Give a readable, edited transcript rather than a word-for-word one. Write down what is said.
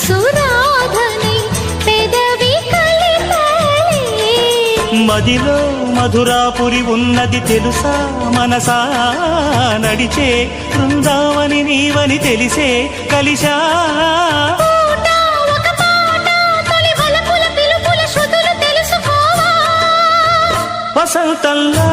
సురాధనై పెదవి కలిపేలే. మదిలో మధురాపురి ఉన్నది తెలుసా మనసా, నడిచే బృందావని నీవని తెలిసే కలిశా. పూట ఒక పాట తొలి వలపుల పిలుపుల శృతులు తెలుసుకోవా. వసంతంలా